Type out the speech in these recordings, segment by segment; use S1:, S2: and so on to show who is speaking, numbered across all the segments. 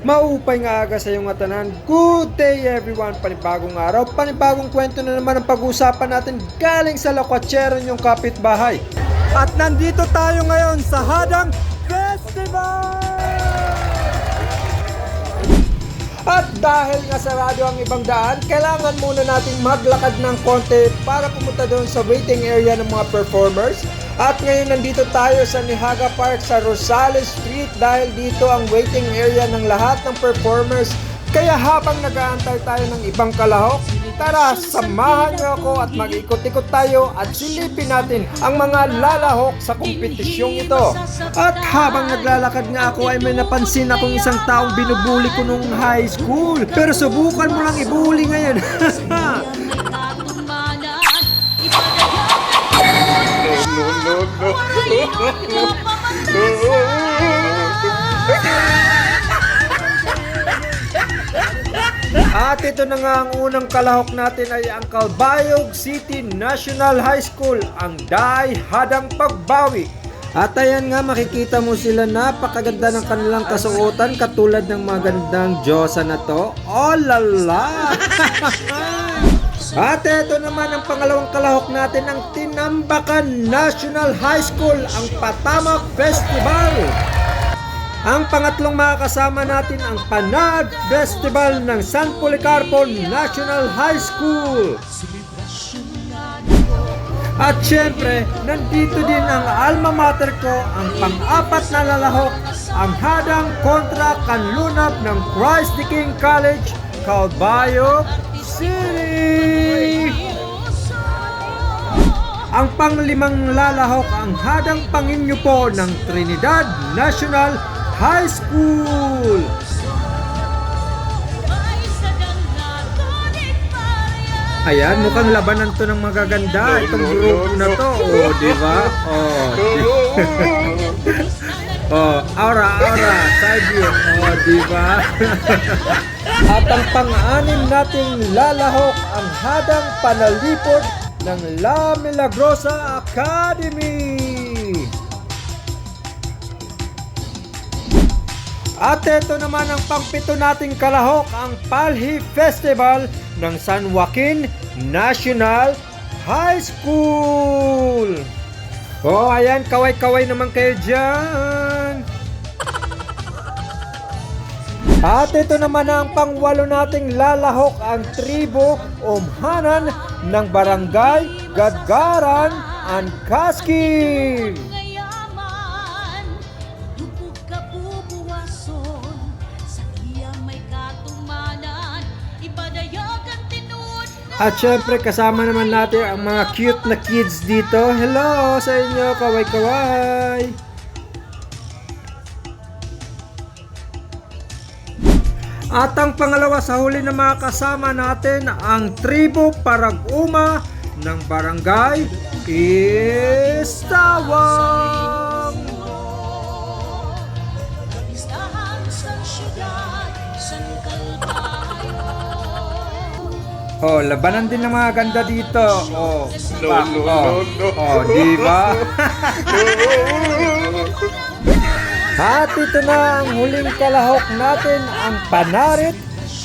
S1: Maupay nga aga sa iyong atanan. Good day everyone! Panibagong araw, panibagong kwento na naman ang pag-uusapan natin galing sa lakwatsero niyong kapitbahay. At nandito tayo ngayon sa Hadang Festival! At dahil nga sarado ang ibang daan, kailangan muna nating maglakad ng konti para pumunta doon sa waiting area ng mga performers. At ngayon nandito tayo sa Nihaga Park sa Rosales Street dahil dito ang waiting area ng lahat ng performers. Kaya habang nag-aantay tayo ng ibang kalahok, tara, samahan niyo ako at mag-ikot-ikot tayo at silipin natin ang mga lalahok sa kompetisyong ito. At habang naglalakad nga ako ay may napansin akong isang taong binubuli ko nung high school. Pero subukan mo lang ibuli ngayon. At ito na nga ang unang kalahok natin ay ang Calbayog City National High School, ang Day Hadang Pagbawi. At ayan nga, makikita mo sila, napakaganda ng kanilang kasuotan katulad ng magandang Diyosa na to. Oh lala! At ito naman ang pangalawang kalahok natin, ang Tinambakan National High School, ang Patamak Festival. Ang pangatlong makakasama natin ang Panad Festival ng San Policarpo National High School. At syempre, nandito din ang alma mater ko, ang pang-apat na lalahok, ang Hadang kontra Kanlunab ng Christ the King College, Calbayog City. Ang panglimang lalahok, ang Hadang Panginyupo ng Trinidad National High School. Ayan, mukhang labanan to ng magaganda itong grupo na to. Oh, di ba? Oh, aura, side view. Oh, di ba? At ang pang-anim nating lalahok, ang Hadang Panalipod ng La Milagrosa Academy. At ito naman ang pangpito nating kalahok, ang Palhi Festival ng San Joaquin National High School. Oh, ayan, kaway-kaway naman kayo dyan. At ito naman ang pangwalo nating lalahok, ang tribo Omhanan ng Barangay Gadgaran and Kaskin. At syempre kasama naman natin ang mga cute na kids dito. Hello sa inyo, kaway-kaway. At ang pangalawa sa huli na mga kasama natin, ang tribo Parag-uma ng Barangay Istawang. Oh, labanan din ng mga ganda dito. Oh, oh, di ba? At ito na ang huling kalahok natin, ang Panarit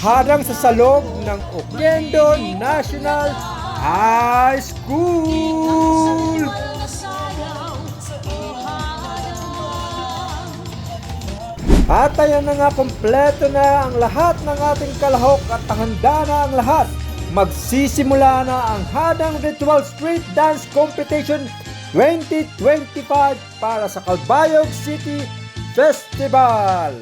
S1: Hadang sa saloob ng Oquendo National High School. At ayan na nga, kompleto na ang lahat ng ating kalahok at handa na ang lahat. Magsisimula na ang Hadang Ritual Street Dance Competition 2025 para sa Calbayog City Festival.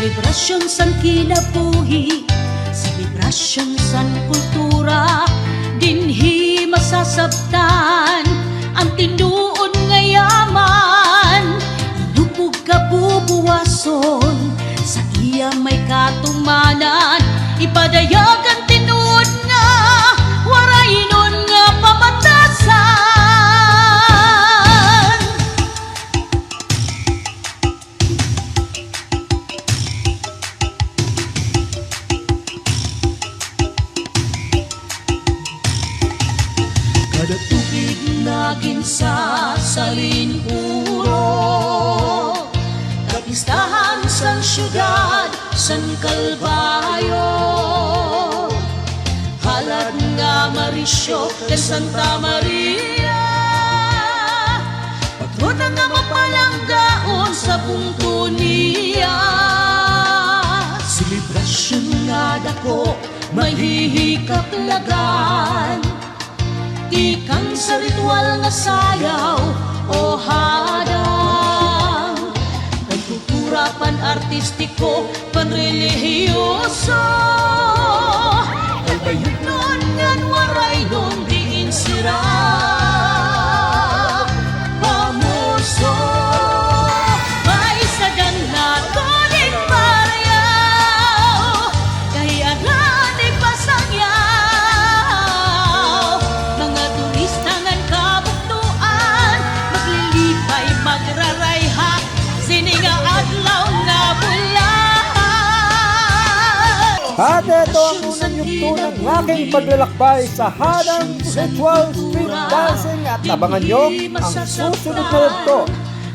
S2: Selebrasyon san kinabuhi, selebrasyon san kultura, dinhi masasabtan ang tinuod nga yaman. Lupog ka Luzon, sa iya may katumanan, ipadayag ang tinuod nga, waray nun nga pamatasan. Kada tubig naging sasalin puro, kapistahan sang syudad, san Kalbayo, halad nga Marisyo ken Santa Maria, pagtuna nga mapalanggaon sa punto niya. Selebrasyon nga dako mahihikaplagan, ikang sa ritual nga sayaw o hadang, pagkultura pan-artistiko, panrelihiyoso, kalbayog nun ngan waray nun diin sira pamuso. May sagang natulig parayaw, kahiyaran ipasangyaw, mga turista ngan kabuktuan, maglilipay magrarayha, sininga adlaw nga bulan.
S1: At ito ang unang yugto ng aking paglalakbay sa Hadang Ritual Street Dancing at abangan nyo ang susunod na yugto.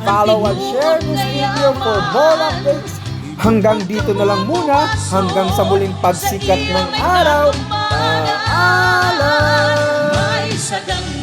S1: Follow and share this video for more updates. Hanggang dito na lang muna, hanggang sa muling pagsikat ng araw. Paalam!
S2: May sagang